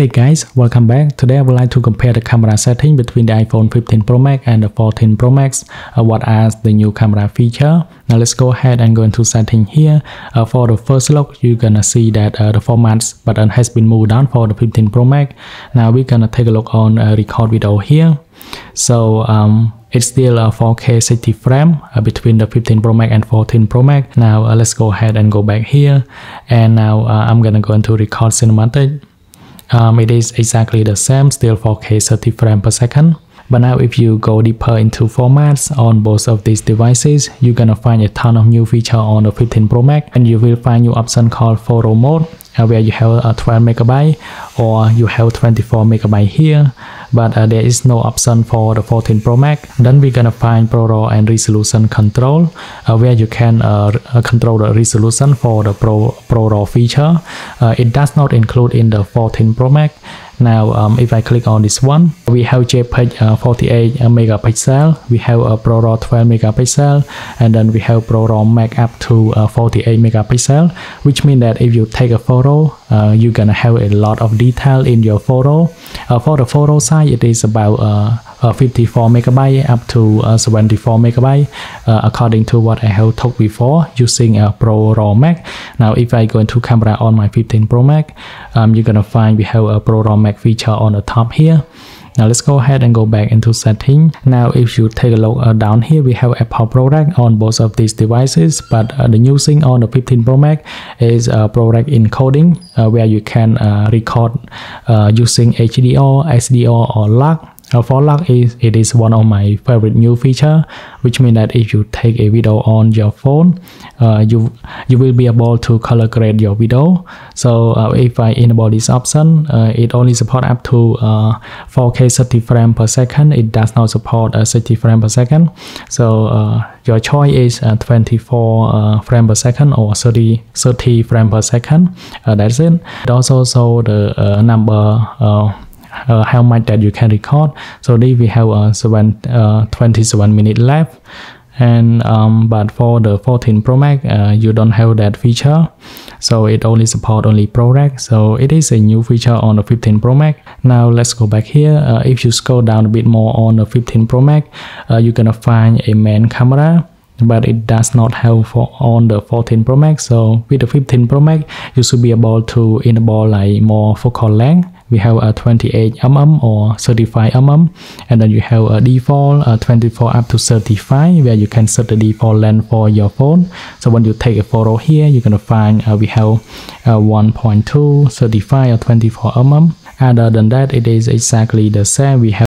Hey guys, welcome back. Today I would like to compare the camera setting between the iPhone 15 Pro Max and the 14 Pro Max. What are the new camera feature? Now let's go ahead and go into setting here. For the first look, you're gonna see that the formats button has been moved down for the 15 Pro Max. Now we're gonna take a look on record video here. So it's still a 4K 60 frame between the 15 Pro Max and 14 Pro Max. Now let's go ahead and go back here, and now I'm gonna go into record cinematic. It is exactly the same, still 4K 30 frames per second. But now if you go deeper into formats on both of these devices, you're gonna find a ton of new feature on the 15 Pro Max, and you will find new option called photo mode, where you have a 12 megabyte or you have 24 megabyte here, but there is no option for the 14 Pro Max. Then we're gonna find Pro and resolution control, where you can control the resolution for the Pro RAW feature. It does not include in the 14 Pro Max. Now if I click on this one, we have JPEG 48 megapixel, we have a Pro RAW 12 megapixel, and then we have Pro RAW Max up to 48 megapixel, which means that if you take a photo, you're gonna have a lot of detail in your photo. For the photo size, it is about 54 megabyte up to 74 megabyte, according to what I have talked before using a Pro RAW Max. Now if I go into camera on my 15 Pro Max, you're gonna find we have a Pro RAW Max feature on the top here. Now let's go ahead and go back into setting. Now if you take a look down here, we have Apple product on both of these devices, but the new thing on the 15 Pro Max is product encoding, where you can record using HDR, SDR or LUT. For LUT, it is one of my favorite new feature, which means that if you take a video on your phone, you will be able to color grade your video. So if I enable this option, it only support up to 4K 30 frames per second. It does not support 60 frames per second. So your choice is 24 frames per second or 30 frames per second. That's it. It also shows the number how much that you can record. So this we have 27 minutes left, and but for the 14 Pro Max you don't have that feature, so it only support ProRes. So it is a new feature on the 15 Pro Max. Now let's go back here. If you scroll down a bit more on the 15 Pro Max, you're gonna find a main camera, but it does not have on the 14 Pro Max. So with the 15 Pro Max, you should be able to enable like more focal length. We have a 28mm or 35mm, and then you have a default 24 up to 35, where you can set the default length for your phone. So when you take a photo here, you're gonna find we have 1.2, 35 or 24mm. Other than that, it is exactly the same. We have